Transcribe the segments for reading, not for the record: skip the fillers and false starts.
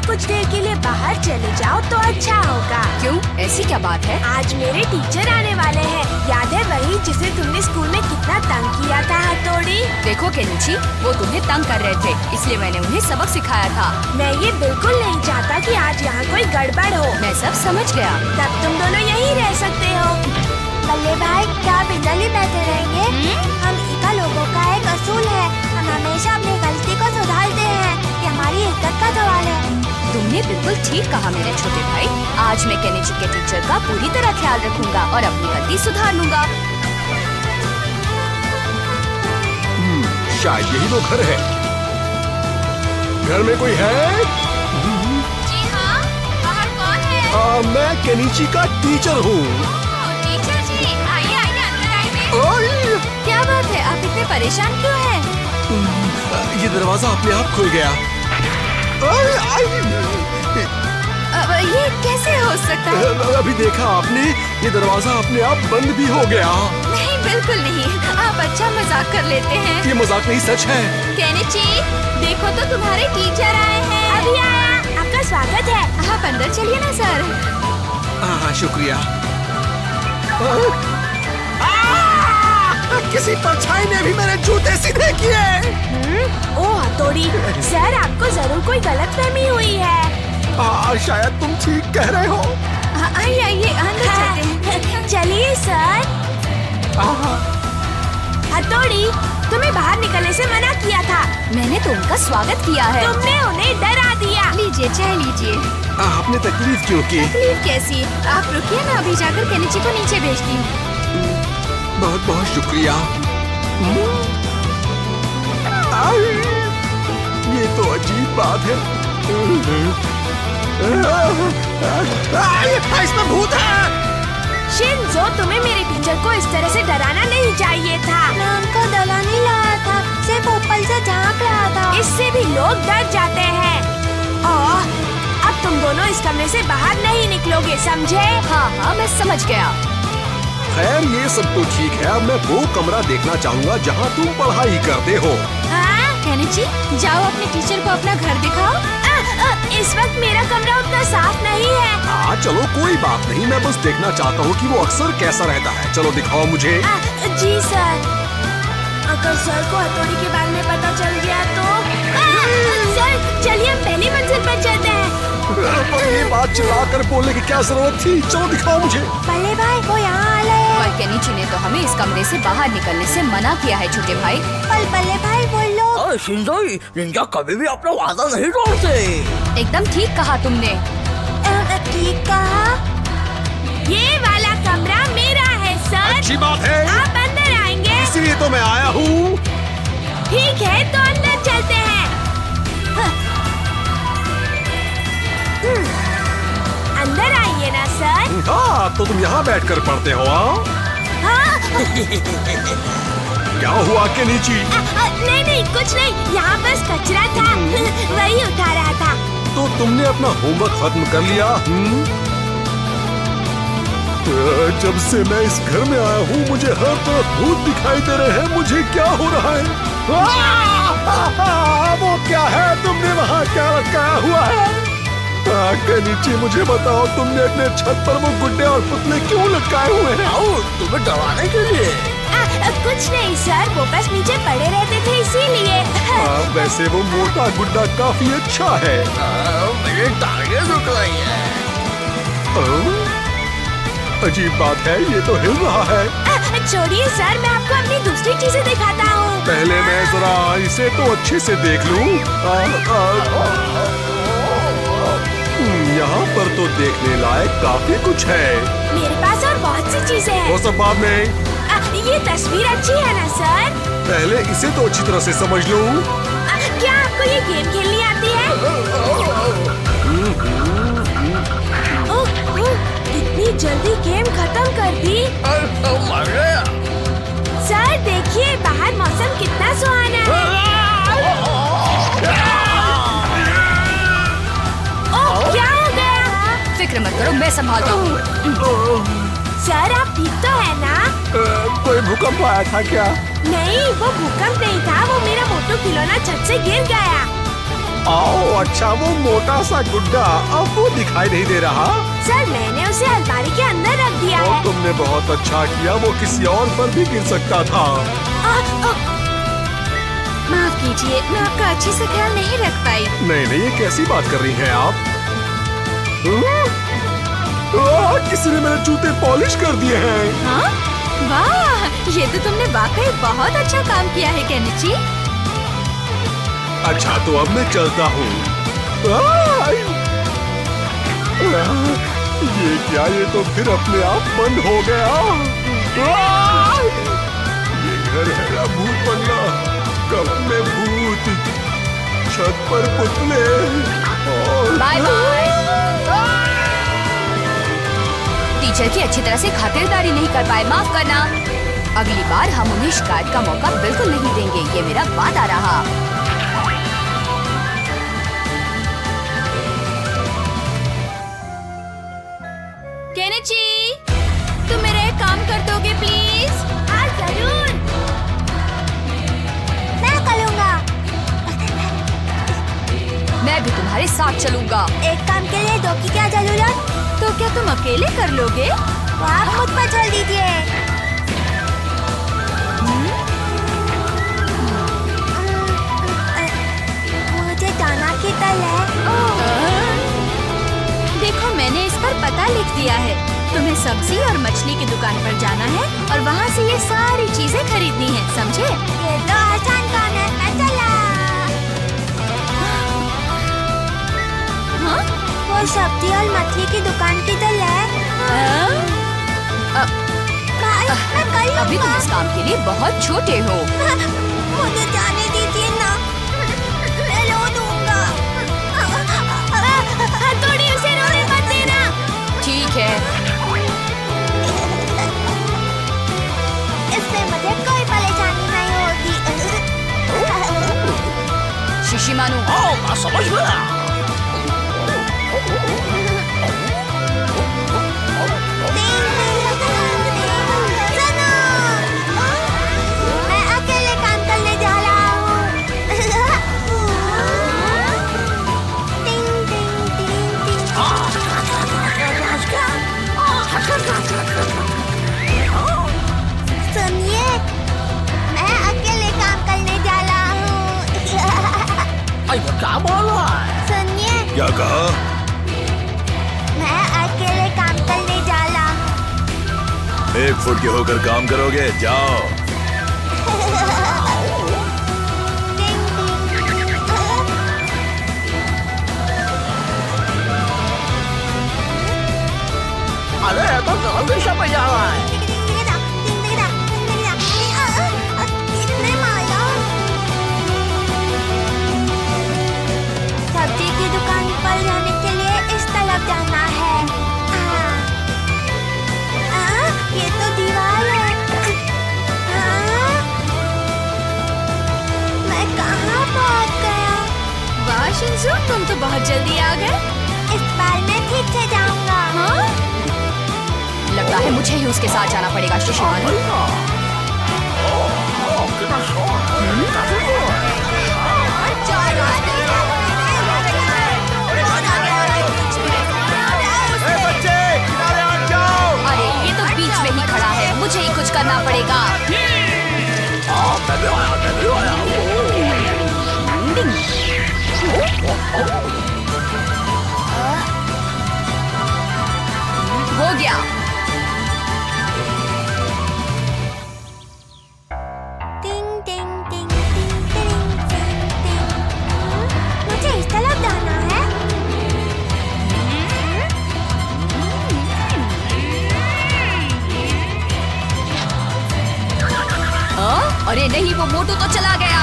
कुछ देर के लिए बाहर चले जाओ तो अच्छा होगा। क्यों, ऐसी क्या बात है? आज मेरे टीचर आने वाले हैं। याद है वही जिसे तुमने स्कूल में कितना तंग किया था हथौड़ी? देखो केनिची, वो तुम्हें तंग कर रहे थे, इसलिए मैंने उन्हें सबक सिखाया था। मैं ये बिल्कुल नहीं चाहता कि आज यहाँ कोई गड़बड़ हो। मैं सब समझ गया। तब तुम दोनों यहीं रह सकते हो। बल्ले भाई, क्या बिंदल ही बैठे रहेंगे? हम इका लोगों का एक असूल है, हम हमेशा अपनी गलती को सुधारते हैं। ये हमारी इज्जत का सवाल है। तुमने बिल्कुल ठीक कहा मेरे छोटे भाई। आज मैं केनिची के टीचर का पूरी तरह ख्याल रखूंगा और अपनी गलती सुधार लूंगा। शायद यही वो घर है। घर में कोई है? जी हाँ, बाहर कौन है? मैं केनिची का टीचर हूँ। टीचर जी, आइए आइए अंदर आइए। क्या बात है, आप इतने परेशान क्यों हैं? ये दरवाजा अपने आप खुल गया। अब ये कैसे हो सकता है? अभी देखा आपने, ये दरवाजा अपने आप बंद भी हो गया। नहीं, बिल्कुल नहीं, आप अच्छा मजाक कर लेते हैं। ये मजाक नहीं, सच है। केनिची, देखो तो तुम्हारे टीचर आए हैं। अभी आया, आपका स्वागत है। आप अंदर चलिए ना सर। हाँ, शुक्रिया। किसी परछाई ने भी मेरे जूते सीधे किए। ओ हथौड़ी, सर आपको जरूर कोई गलतफहमी हुई है। शायद तुम ठीक कह रहे हो। आइए आइए अंदर चलते हैं। चलिए सर। हथौड़ी, तुम्हें बाहर निकलने से मना किया था। मैंने तो उनका स्वागत किया है। तुमने उन्हें डरा दिया। लीजिए, चाय लीजिए। आपने तकलीफ क्यों की? तकलीफ कैसी? आप रुकिए, मैं अभी जाकर केनिची को नीचे भेजती हूँ। बहुत बहुत शुक्रिया। ये तो अजीब बात है। इसमें भूत है। शिनजो, तुम्हें मेरे टीचर को इस तरह से डराना नहीं चाहिए था। मैं उनको डरा नहीं रहा था, सिर्फ ऊपर से झांक रहा था। इससे भी लोग डर जाते हैं। और अब तुम दोनों इस कमरे से बाहर नहीं निकलोगे, समझे? हाँ हाँ, मैं समझ गया। खैर, ये सब तो ठीक है। अब मैं वो कमरा देखना चाहूँगा जहाँ तुम पढ़ाई करते हो। हाँ? केनिची, जाओ अपने टीचर को अपना घर दिखाओ। इस वक्त मेरा कमरा उतना साफ नहीं है। हाँ, चलो कोई बात नहीं। मैं बस देखना चाहता हूँ कि वो अक्सर कैसा रहता है। चलो दिखाओ मुझे। जी सर। अगर सर को हथौड़ी के बारे में पता चल गया तो सर, चलिए हम पहली मंजिल पर चलते हैं। पर ये बात चिल्लाकर बोलने की क्या जरूरत थी? चलो दिखाओ मुझे। बल्ले भाई, वो यहाँ आ रहे हैं। पर केनिची ने तो हमें इस कमरे से बाहर निकलने से मना किया है छोटे भाई। पर बल्ले भाई, वो लोग। शिंजोई, निंजा कभी भी अपना वादा नहीं तोड़ते। एकदम ठीक कहा तुमने। ठीक कहा। ये वाला कमरा मेरा है सर। अच्छी बात है। आप अंदर आएंगे? इसीलिए तो मैं आया हूँ। ठीक है, तो अंदर चलते हैं। अंदर आइए ना सर। हाँ, तो तुम यहाँ बैठकर पढ़ते हो? हाँ? क्या हुआ केनिची? नहीं, कुछ नहीं। यहाँ बस कचरा था, वही उठा रहा था। तो तुमने अपना होमवर्क खत्म कर लिया? जब से मैं इस घर में आया हूँ, मुझे हर तरफ भूत दिखाई दे रहे हैं। मुझे क्या हो रहा है? वो क्या है? तुमने वहाँ क्या रखाया हुआ है? केनिची, मुझे बताओ, तुमने अपने छत पर वो गुड्डे और पुतले क्यों लटकाए हुए हैं? तुम्हें डराने के लिए। कुछ नहीं सर, वो बस नीचे पड़े रहते थे इसीलिए। वैसे वो मोटा गुड्डा काफी अच्छा है। मेरे टांगे रुक रही है। अजीब बात है, ये तो हिल रहा है। छोड़िए सर, मैं आपको अपनी दूसरी चीजें दिखाता हूँ। पहले मैं जरा इसे तो अच्छे से देख लूं। यहाँ पर तो देखने लायक काफी कुछ है। मेरे पास और बहुत सी चीजें हैं। वो सब बाद में। ये तस्वीर अच्छी है ना सर? पहले इसे तो अच्छी तरह से समझ लूं। क्या आपको ये गेम खेलनी आती है? ओह, इतनी जल्दी गेम खत्म कर दी। मर गया। सर देखिए, बाहर मौसम कितना सुहाना है। ओह, क्या हो गया? फिक्र मत करो, मैं संभालता हूँ। सर आप ठीक तो है ना? कोई भूकंप आया था क्या? नहीं, वो भूकंप नहीं था, वो मेरा मोटू खिलौना छत से गिर गया। आओ, अच्छा वो मोटा सा गुड्डा अब वो दिखाई नहीं दे रहा। सर मैंने उसे अलमारी के अंदर रख दिया और है। तुमने बहुत अच्छा किया, वो किसी और पर भी गिर सकता था। माफ कीजिए, मैं आपका अच्छे से ख्याल नहीं रख पाई। नहीं नहीं, ये कैसी बात कर रही हैं आप? किसी ने मेरे जूते पॉलिश कर दिए हैं। हाँ? वाह, ये तो तुमने वाकई बहुत अच्छा काम किया है केनिची। अच्छा तो अब मैं चलता हूँ। ये क्या, ये तो फिर अपने आप बंद हो गया। ये घर है या भूत बंगला? कब में भूत, छत पर पुतले और बाय बाय। टीचर की अच्छी तरह से खातिरदारी नहीं कर पाए, माफ करना। अगली बार हम उन्हें शिकायत का मौका बिल्कुल नहीं देंगे, ये मेरा वादा रहा। केनिची, तुम मेरा एक काम कर दोगे प्लीज? हाँ जरूर। मैं करूँगा। मैं भी तुम्हारे साथ चलूंगा। एक काम के लिए दो की क्या जरूरत? तो क्या तुम अकेले कर लोगे? तो आप मुझ पर चल दीजिए। मुझे जाना किधर है? देखो मैंने इस पर पता लिख दिया है। तुम्हें सब्जी और मछली की दुकान पर जाना है और वहाँ से ये सारी चीजें खरीदनी है, समझे? ये तो आसान काम है, मैं चला। हाँ? वो सब्जी और मछली की दुकान किधर है? मैं कर अभी तुम इस काम के लिए बहुत छोटे हो। मुझे जाने दीजिए ना, मैं रो दूंगा। हथौड़ी उसे रोने मत देना। ठीक है। इससे मुझे कोई परेशानी नहीं होगी। शिशिमानु, हाँ मैं समझ गया। सुनो, मैं अकेले काम करने जा रहा हूँ। टिंग टिंग टिंग टिंग। सुनिए, मैं अकेले काम करने जा रहा हूँ। अरे क्या बोल रहा है? सुनिए, क्या कहा? मैं अकेले काम करने जा रहा हूँ। 1 फुट के होकर काम करोगे, जाओ। टिंग टिंग। अरे ये तो गलत दिशा में जा रहा है। किसने मारा? सब्जी की दुकान पर जाने के लिए इस तरफ जाना है। ये तो दीवार है। मैं कहाँ पहुँच गया? वाह शिंजू, तुम तो बहुत जल्दी आ गए। इस बार मैं ठीक से जाऊंगा। हाँ? लगता है मुझे ही उसके साथ जाना पड़ेगा शिशिमानु। बच्चे किनारे हट जाओ। अरे ये तो बीच में ही खड़ा है, मुझे ही कुछ करना पड़ेगा। मैं भी आया। हो गया। टिंग टिंग टिंग टिंग टिंग टिंग टिंग। मुझे इस तरफ जाना है। हाँ? अरे नहीं, वो मोटू तो चला गया।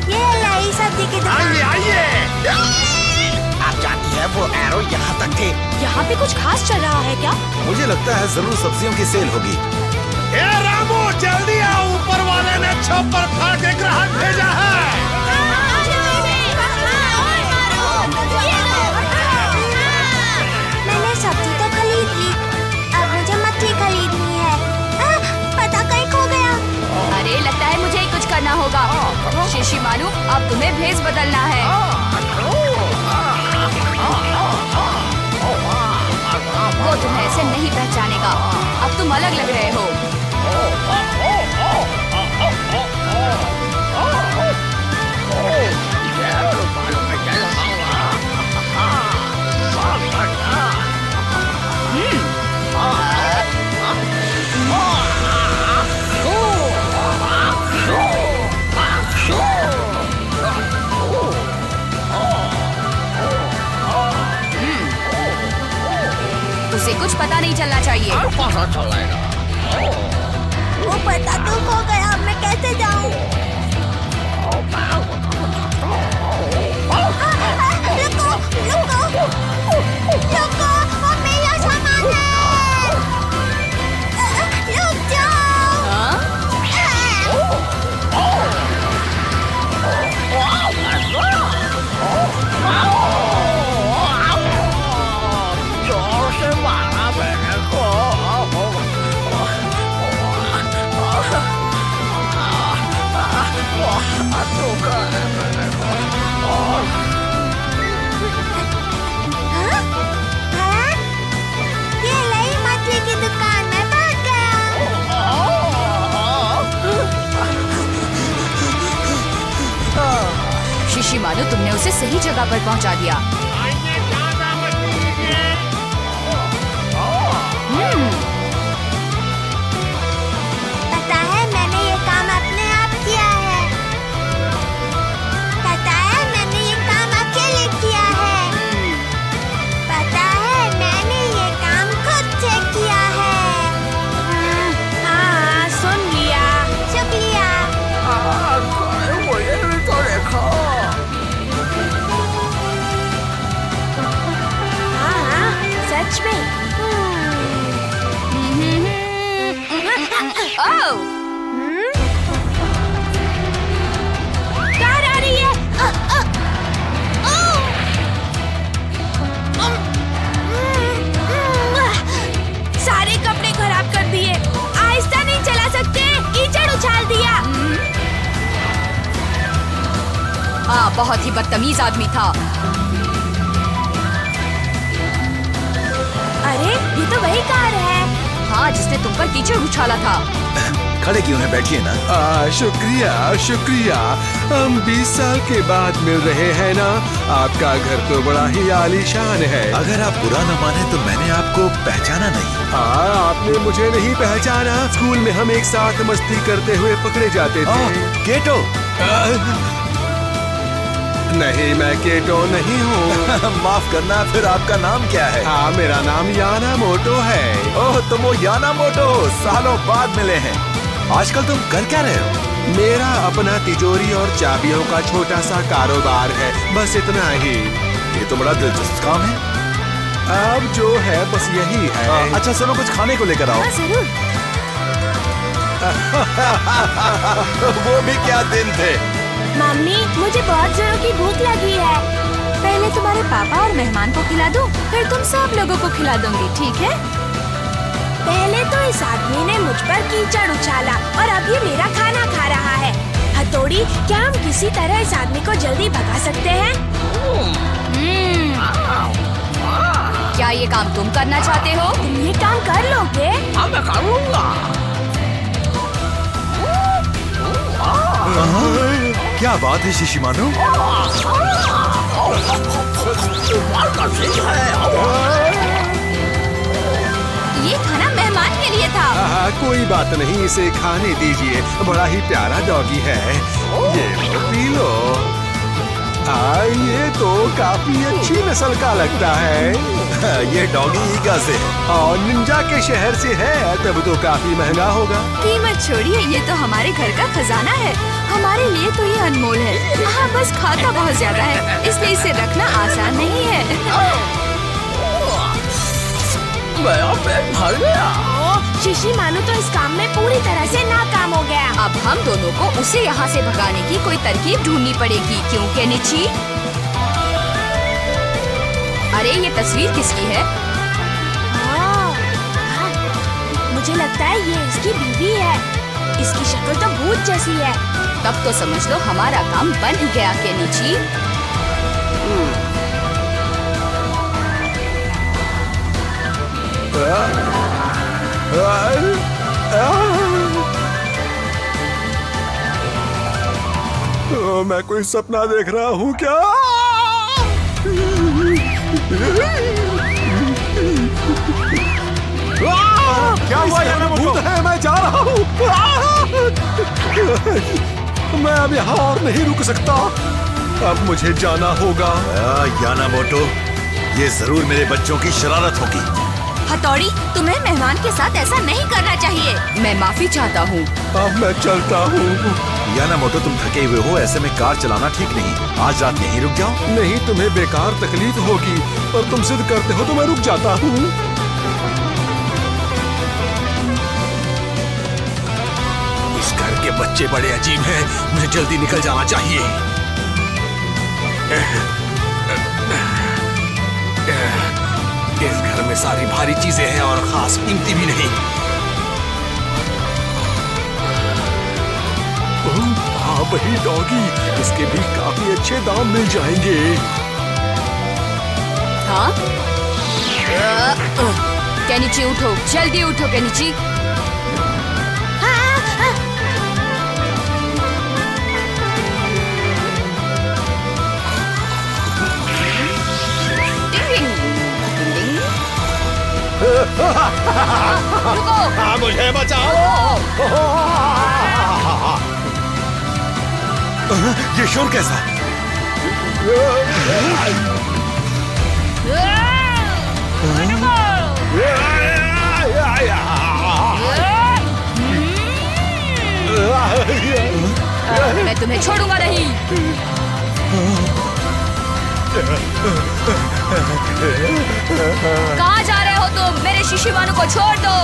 ये लाई सब्जी की दुकान। आइए। आप जानती है वो एरो यहाँ तक थे। यहाँ पे कुछ खास चल रहा है क्या? मुझे लगता है जरूर सब्जियों की सेल होगी। ए रामू, जल्दी आओ, ऊपर वाले ने छप्पर फाड़ के ग्राहक भेजा है। मैंने सब्जी तो खरीद ली, अब मुझे मछली खरीदनी है। चलना है। वो तुम्हें ऐसे नहीं पहचानेगा। अब तुम अलग लग रहे हो। उसे कुछ पता नहीं चलना चाहिए। वो पता तो खो गया, अब मैं कैसे जाऊँ? रुको, रुको, रुको, वो मेरा सामान है। रुक जाओ। हाँ? हाँ? ये लई मछली की दुकान में भाग गया। शिशिमारू, तुमने उसे सही जगह पर पहुंचा दिया। पता है, मैंने ये काम अपने आप किया है। पता है, मैंने ये काम अकेले किया है। पता है, मैंने ये काम खुद से किया है। हाँ, सुन लिया। शुक्रिया। हाँ, सच में। ओह! कार आ रही है। सारे कपड़े खराब कर दिए। आहिस्ता नहीं चला सकते, कीचड़ उछाल दिया। हाँ, बहुत ही बदतमीज आदमी था। अरे, ये तो वही कार है। हाँ, जिसने तुम पर कीचड़ उछाला था। खड़े क्यों हैं, बैठिए ना। शुक्रिया शुक्रिया। हम 20 साल के बाद मिल रहे हैं ना। आपका घर तो बड़ा ही आलीशान है। अगर आप बुरा न माने तो मैंने आपको पहचाना नहीं। हाँ, आपने मुझे नहीं पहचाना। स्कूल में हम एक साथ मस्ती करते हुए पकड़े जाते थे। केटो। नहीं, मैं केटो नहीं हूँ। माफ करना, फिर आपका नाम क्या है? हाँ, मेरा नाम यानामोटो है। ओह, तुम वो यानामोटो हो। सालों बाद मिले हैं। आजकल तुम कर क्या रहे हो? मेरा अपना तिजोरी और चाबियों का छोटा सा कारोबार है, बस इतना ही। ये तो बड़ा दिलचस्प काम है। अब जो है बस यही है। अच्छा सुनो, कुछ खाने को लेकर आओ। हाँ, जरूर। वो भी क्या दिन थे। मम्मी, मुझे बहुत जोरों की भूख लगी है। पहले तुम्हारे पापा और मेहमान को खिला दूं, फिर तुम सब लोगों को खिला दूंगी, ठीक है? पहले तो इस आदमी ने मुझ पर कीचड़ उछाला और अब ये मेरा खाना खा रहा है। हथौड़ी, क्या हम किसी तरह इस आदमी को जल्दी भगा सकते हैं? क्या ये काम तुम करना चाहते हो? तुम ये काम कर लोगे? हाँ, मैं कर लूंगा। क्या बात है शिशिमारू? ये खाना मेहमान के लिए था। कोई बात नहीं, इसे खाने दीजिए। बड़ा ही प्यारा डॉगी है। ये लो, पी लो। ये तो काफी अच्छी नस्ल का लगता है। ये डॉगी ईगा से है। और निंजा के शहर से है, तब तो काफी महंगा होगा। कीमत छोड़िए, ये तो हमारे घर का खजाना है। हमारे लिए तो ये अनमोल है। हाँ, बस खाता बहुत ज्यादा है, इसलिए इसे रखना आसान नहीं है। मेरा पेट भर गया। शिशिमारू तो इस काम में पूरी तरह से नाकाम हो गया। अब हम दोनों को उसे यहाँ से भगाने की कोई तरकीब ढूंढनी पड़ेगी, क्यों केनिची? अरे, ये तस्वीर किसकी है? मुझे लगता है ये इसकी बीवी है। इसकी शक्ल तो भूत जैसी है। तब तो समझ लो हमारा काम बन गया केनिची। मैं कोई सपना देख रहा हूँ क्या? क्या हुआ यानामोटो? भूत है, मैं जा रहा हूँ। मैं अब यहाँ और नहीं रुक सकता। अब मुझे जाना होगा। यानामोटो, ये जरूर मेरे बच्चों की शरारत होगी। हथौड़ी, तुम्हें मेहमान के साथ ऐसा नहीं करना चाहिए। मैं माफी चाहता हूँ। अब मैं चलता हूँ। यानामोटो, तुम थके हुए हो, ऐसे में कार चलाना ठीक नहीं। आज रात यहीं रुक जाओ। नहीं, तुम्हें बेकार तकलीफ होगी, और तुम जिद करते हो तो मैं रुक जाता हूँ। इस घर के बच्चे बड़े अजीब हैं। मुझे जल्दी निकल जाना चाहिए। इस घर में सारी भारी चीजें हैं और खास कीमती भी नहीं। हाँ, वही डॉगी, इसके भी काफी अच्छे दाम मिल जाएंगे। हाँ? केनिची उठो, जल्दी उठो केनिची। रुको! मुझे बचाओ। ये शोर कैसा? मैं तुम्हें छोड़ूंगा नहीं। कहाँ जा रहे हो तुम? मेरे शिशिमानु को छोड़ दो।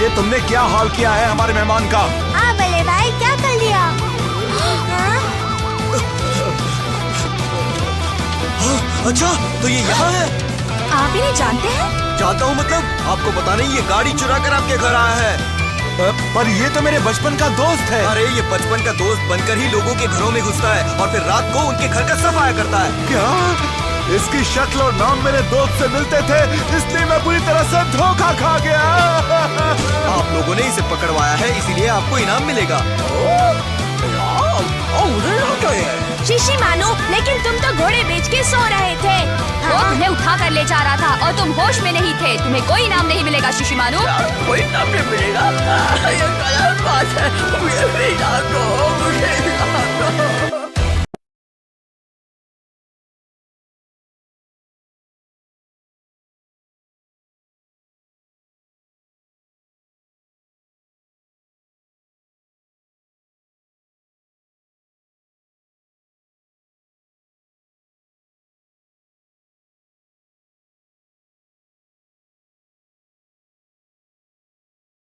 ये तुमने क्या हाल किया है हमारे मेहमान का? हाँ बल्ले भाई, क्या कर लिया? हाँ? अच्छा, तो ये यहाँ है? आप इन्हें जानते हैं? जानता हूँ, मतलब आपको पता नहीं, ये गाड़ी चुरा कर आपके घर आया है। पर ये तो मेरे बचपन का दोस्त है। अरे ये बचपन का दोस्त बनकर ही लोगों के घरों में घुसता है और फिर रात को उनके घर का सफाया करता है। क्या? इसकी शक्ल और नाम मेरे दोस्त से मिलते थे, इसलिए मैं पूरी तरह से धोखा खा गया। आप लोगों ने इसे पकड़वाया है, इसीलिए आपको इनाम मिलेगा। शिशिमानु, लेकिन तुम तो घोड़े बेच के सो रहे थे। वो तुम्हें उठा कर ले जा रहा था और तुम होश में नहीं थे। तुम्हें कोई इनाम नहीं मिलेगा शिशिमानु। कोई इनाम नहीं मिलेगा। ये गलत बात है। मुझे भी इनाम